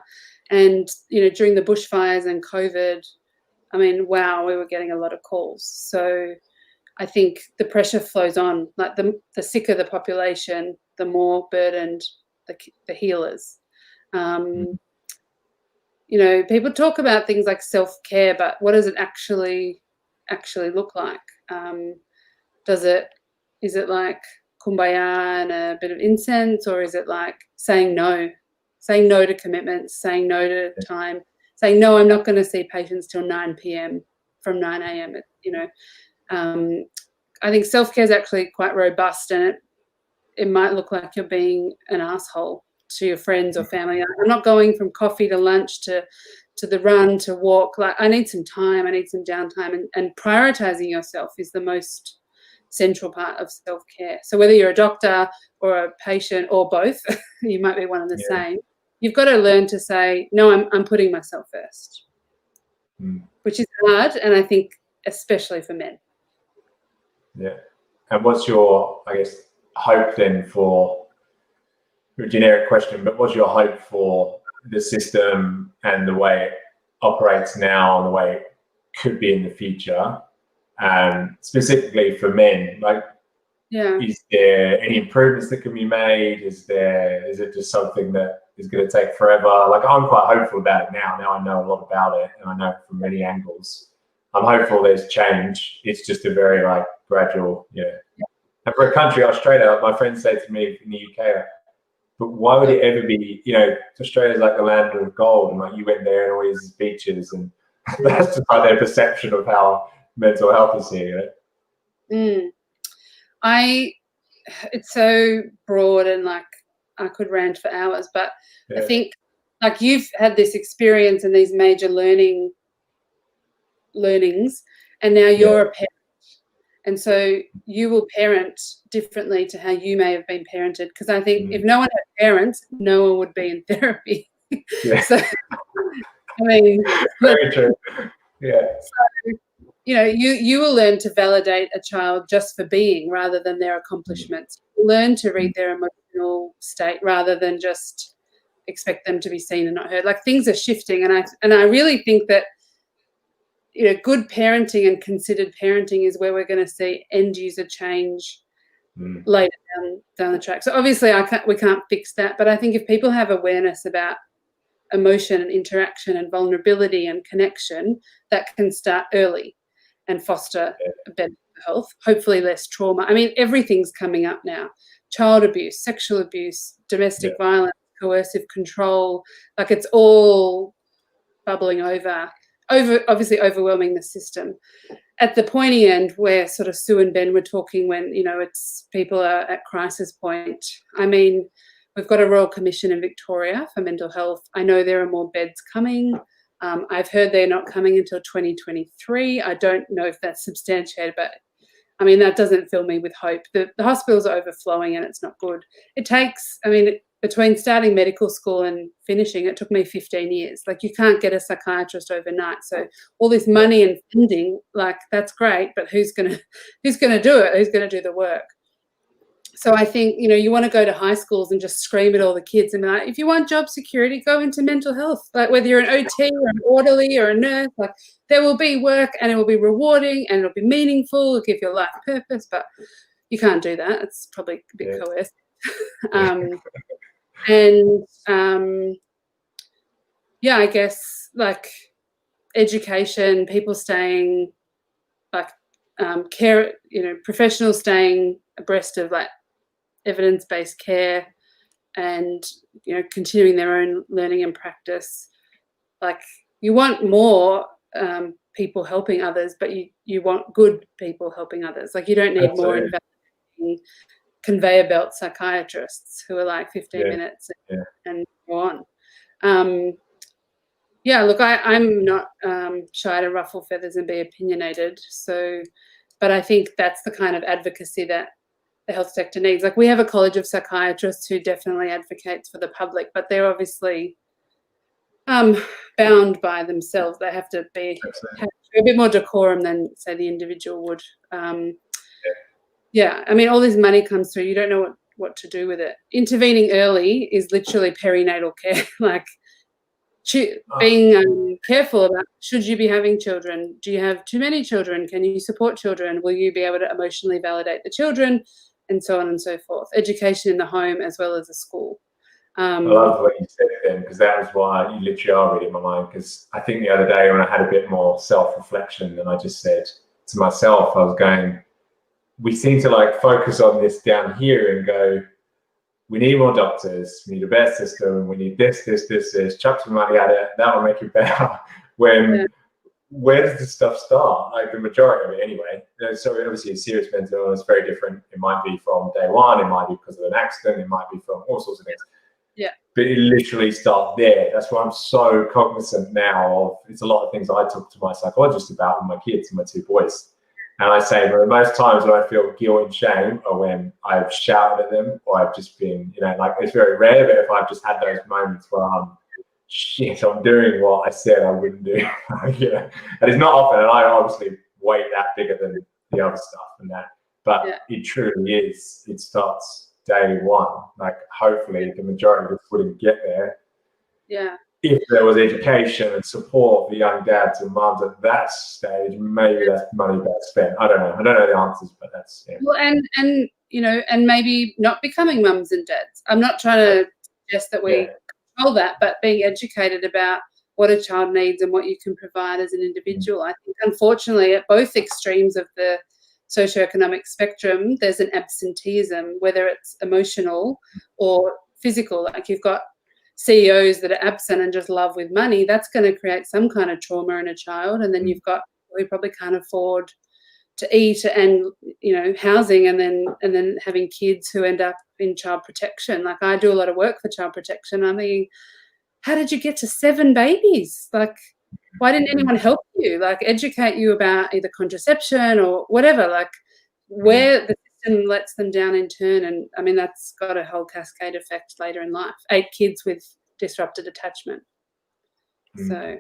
And, during the bushfires and COVID, I mean, wow, we were getting a lot of calls. So I think the pressure flows on. Like the sicker the population, the more burdened the healers. People talk about things like self-care, but what does it actually look like? Is it like kumbaya and a bit of incense, or is it like saying no to commitments, saying no to time, saying, no, I'm not going to see patients till 9 p.m. from 9 a.m. I think self-care is actually quite robust, and it might look like you're being an asshole to your friends or family. I'm not going from coffee to lunch to the run to walk. Like, I need some time, I need some downtime, and prioritizing yourself is the most central part of self-care. So whether you're a doctor or a patient or both, you might be one and the same. You've got to learn to say, no, I'm putting myself first, which is hard, and I think especially for men. Yeah. And what's your, I guess, hope then for a generic question, but what's your hope for the system and the way it operates now and the way it could be in the future? Specifically for men, like, is there any improvements that can be made? Is it just something that is going to take forever? Like, I'm quite hopeful about it now. Now I know a lot about it, and I know it from many angles. I'm hopeful there's change. It's just a very gradual, And for a country, Australia, my friends say to me in the UK, but why would it ever be, Australia's like the land of gold, and you went there and all these beaches, and that's just their perception of how mental health is here. It's so broad, and I could rant for hours, but I think you've had this experience and these major learnings, and now you're a parent, and so you will parent differently to how you may have been parented, because I think if no one had parents, no one would be in therapy. So I mean, very true. So, you will learn to validate a child just for being, rather than their accomplishments. Learn to read their emotional state rather than just expect them to be seen and not heard. Like, things are shifting, and I really think that good parenting and considered parenting is where we're going to see end user change later down the track. So obviously we can't fix that, but I think if people have awareness about emotion and interaction and vulnerability and connection, that can start early and foster a better health, hopefully less trauma. I mean, everything's coming up now: child abuse, sexual abuse, domestic violence, coercive control. Like, it's all bubbling over, obviously overwhelming the system. At the pointy end, where sort of Sue and Ben were talking, when it's people are at crisis point. I mean, we've got a Royal Commission in Victoria for mental health. I know there are more beds coming. I've heard they're not coming until 2023. I don't know if that's substantiated, but I mean, that doesn't fill me with hope. The hospitals are overflowing, and it's not good. It takes, between starting medical school and finishing, it took me 15 years. Like, you can't get a psychiatrist overnight. So all this money and funding, that's great, but who's gonna do it? Who's gonna do the work? So I think, you want to go to high schools and just scream at all the kids and be like, if you want job security, go into mental health. Like, whether you're an OT or an orderly or a nurse, there will be work, and it will be rewarding, and it'll be meaningful, it'll give your life purpose. But you can't do that. It's probably a bit coercive. I guess education, people staying care, professionals staying abreast of evidence-based care, and continuing their own learning and practice. you want more people helping others, but you want good people helping others. Like, you don't need more invalidating conveyor belt psychiatrists who are like 15 minutes and go on. Yeah, look, I'm not shy to ruffle feathers and be opinionated. So, but I think that's the kind of advocacy that the health sector needs. Like, we have a college of psychiatrists who definitely advocates for the public, but they're obviously bound by themselves. They have to have a bit more decorum than, say, the individual would. Yeah, I mean, all this money comes through. You don't know what to do with it. Intervening early is literally perinatal care. Like, being careful about, should you be having children? Do you have too many children? Can you support children? Will you be able to emotionally validate the children? And so on and so forth. Education in the home as well as the school. I love what you said then, because that was why you literally are reading my mind. Because I think the other day when I had a bit more self-reflection, and I just said to myself, I was going, we seem to like focus on this down here and go, we need more doctors, we need a better system, we need this, chuck some money at it, that will make it better. When, where does this stuff start? Like, the majority of it anyway. So obviously a serious mental illness, very different. It might be from day one, it might be because of an accident, it might be from all sorts of things. Yeah. But it literally starts there. That's why I'm so cognizant now of, it's a lot of things I talk to my psychologist about with my kids and my two boys. And I say, well, most times when I feel guilt and shame are when I've shouted at them, or I've just been, like, it's very rare, but if I've just had those moments where I'm doing what I said I wouldn't do. And it's not often, and I obviously weight that bigger than the other stuff and that. But it truly is. It starts day one. Like, hopefully the majority of us wouldn't get there. Yeah. If there was education and support for young dads and mums at that stage, maybe that's money better spent. I don't know the answers, but that's well, and and maybe not becoming mums and dads. I'm not trying to suggest that we control that, but being educated about what a child needs and what you can provide as an individual. I think, unfortunately, at both extremes of the socioeconomic spectrum, there's an absenteeism, whether it's emotional or physical. Like, you've got CEOs that are absent and just love with money. That's going to create some kind of trauma in a child. And then you've got people who probably can't afford to eat and housing, and then having kids who end up in child protection. Like, I do a lot of work for child protection. I mean, how did you get to 7 babies? Like, why didn't anyone help you? Like, educate you about either contraception or whatever. Like, where the system lets them down in turn. And I mean, that's got a whole cascade effect later in life. 8 kids with disrupted attachment. So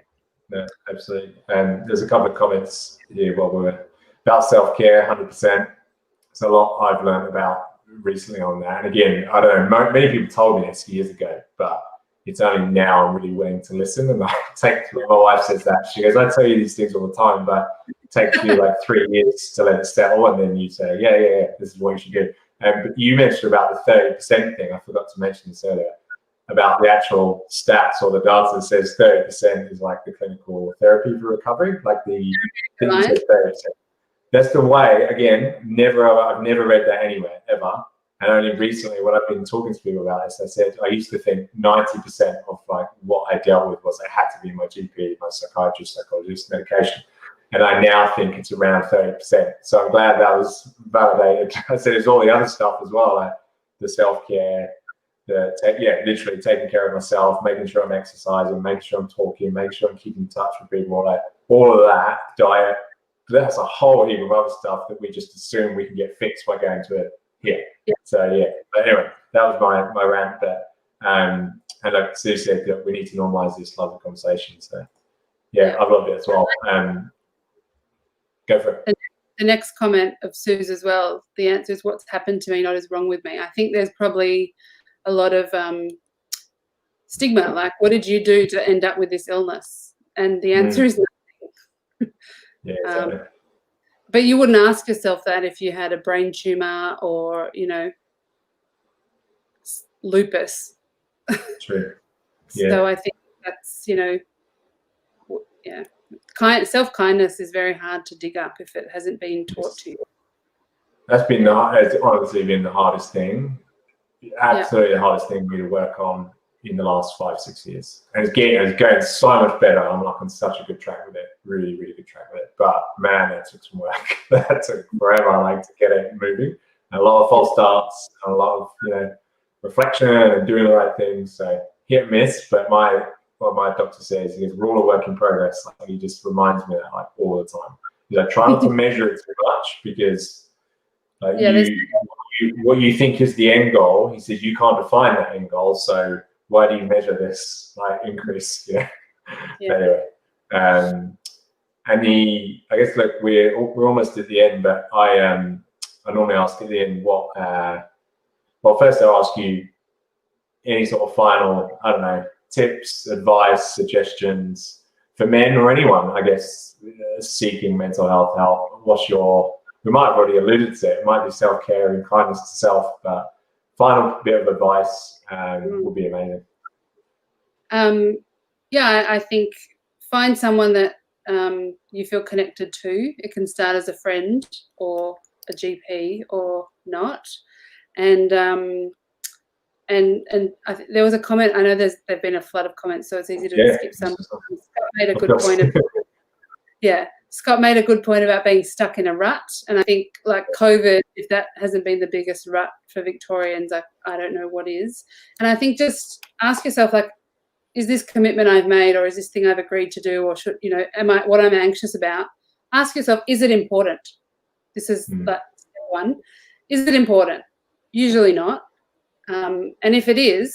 yeah, absolutely. And there's a couple of comments here while we're about self-care. 100%. It's a lot I've learned about recently on that. And again, I don't know, many people told me this years ago, but it's only now I'm really willing to listen. And I my wife says that, she goes, I tell you these things all the time, but it takes you like 3 years to let it settle, and then you say, yeah, this is what you should do. But you mentioned about the 30% thing. I forgot to mention this earlier, about the actual stats or the data that says 30% is like the clinical therapy for recovery, like the 30%. That's the way. Again, I've never read that anywhere ever. And only recently, when I've been talking to people about this, I said I used to think 90% of like what I dealt with was I had to be my GP, my psychiatrist, psychologist, medication. And I now think it's around 30%. So I'm glad that was validated. I said there's all the other stuff as well, like the self-care, literally taking care of myself, making sure I'm exercising, making sure I'm talking, making sure I'm keeping in touch with people, like all of that, diet. That's a whole heap of other stuff that we just assume we can get fixed by going to it. So but anyway, that was my rant there. And like Sue said, that we need to normalize this lovely conversation. So I've loved it as well. Go for it. The next comment of Sue's as well, the answer is what's happened to me, not is wrong with me. I think there's probably a lot of stigma, like, what did you do to end up with this illness? And the answer is nothing. Exactly. But you wouldn't ask yourself that if you had a brain tumor or, lupus. True. So I think that's, self-kindness is very hard to dig up if it hasn't been taught to you. That's honestly been the hardest thing. Absolutely the hardest thing for me to work on in the last 5-6 years, and it's going so much better. I'm like on such a good track with it, really good track with it. But man, that took some work. That took forever, like, to get it moving, and a lot of false starts, and a lot of reflection and doing the right things. So hit and miss, but what my doctor says is we're all a work in progress. Like, he just reminds me of that, like, all the time. He's like, try not to measure it too much, because like, what you think is the end goal, he says, you can't define that end goal, so why do you measure this, like, increase? Anyway, and I guess, like, we're almost at the end, but I normally ask at the end well, first I'll ask you any sort of final, I don't know, tips, advice, suggestions for men or anyone, I guess, seeking mental health help. We might have already alluded to it. It might be self-care and kindness to self, but final bit of advice would be amazing. I think find someone that you feel connected to. It can start as a friend or a GP or not. And there was a comment. I know there's been a flood of comments, so it's easy to skip some. Scott made a good point. Scott made a good point about being stuck in a rut, and I think, like, COVID, if that hasn't been the biggest rut for Victorians, I don't know what is. And I think just ask yourself, like, is this commitment I've made, or is this thing I've agreed to do, or should what I'm anxious about? Ask yourself, is it important? This is like step one. Is it important? Usually not. And if it is,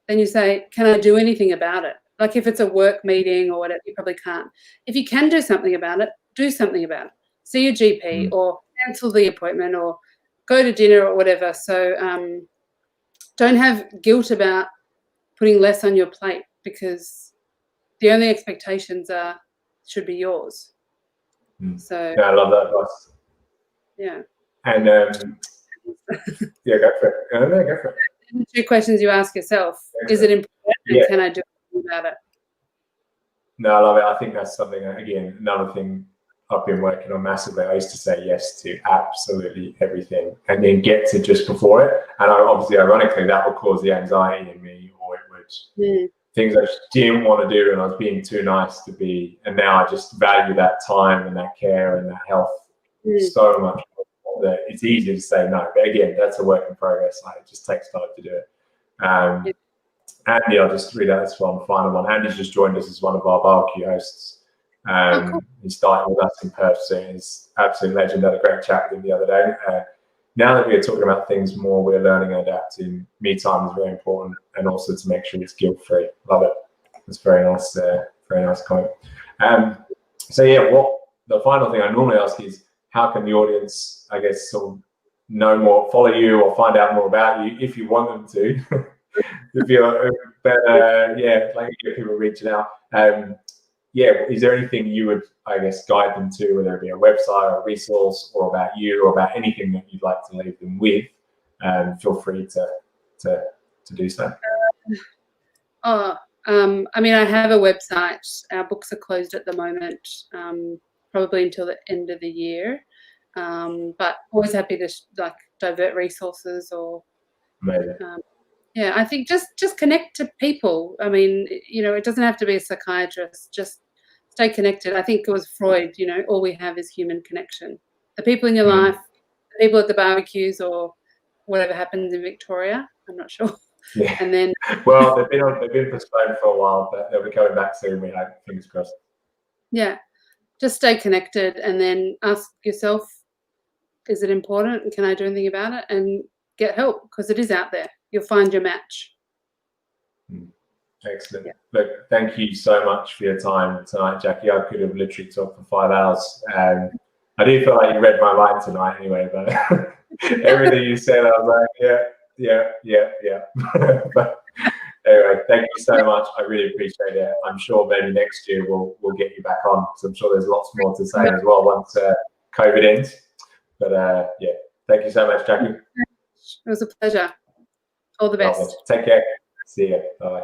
then you say, can I do anything about it? Like, if it's a work meeting or whatever, you probably can't. If you can do something about it, do something about it. See your GP or cancel the appointment or go to dinner or whatever. So don't have guilt about putting less on your plate, because the only expectations should be yours. So I love that advice. Yeah. And go for it. Go for it. 2 questions you ask yourself: is it important, and can I do something about it? No, I love it. I think that's something, again, another thing I've been working on massively. I used to say yes to absolutely everything and then get to just before it. And obviously, ironically, that would cause the anxiety in me, or it would things I just didn't want to do, and I was being too nice to be. And now I just value that time and that care and that health so much more that it's easy to say no. But again, that's a work in progress. Like, it just takes time to do it. Andy, I'll just read out this one, final one. Andy's just joined us as one of our barbecue hosts. Cool. He started with us in Perth, so he's absolute legend. Had a great chat with him the other day. Now that we're talking about things more, we're learning and adapting. Me time is very important, and also to make sure it's guilt-free. Love it. That's very nice comment. So what the final thing I normally ask is, how can the audience, I guess, sort of know more, follow you, or find out more about you if you want them to? If you're, like, get people reaching out. Is there anything you would, I guess, guide them to, whether it be a website or a resource, or about you, or about anything that you'd like to leave them with? Feel free to do so. I mean, I have a website. Our books are closed at the moment, probably until the end of the year. But always happy to divert resources or. Amazing. I think just connect to people. I mean, it doesn't have to be a psychiatrist. Just stay connected. I think it was Freud, all we have is human connection. The people in your life, the people at the barbecues, or whatever happens in Victoria. I'm not sure. Yeah. And then, well, they've been postponed for a while, but they'll be coming back soon. We hope. Fingers crossed. Yeah. Just stay connected, and then ask yourself, is it important, and can I do anything about it? And get help, because it is out there. You'll find your match. Excellent. Yeah. Look, thank you so much for your time tonight, Jackie. I could have literally talked for 5 hours. I do feel like you read my mind tonight anyway, but everything you said, I was like, yeah. But anyway, thank you so much. I really appreciate it. I'm sure maybe next year we'll get you back on, because I'm sure there's lots more to say as well once COVID ends. But thank you so much, Jackie. It was a pleasure. All the best. Take care. See you. Bye.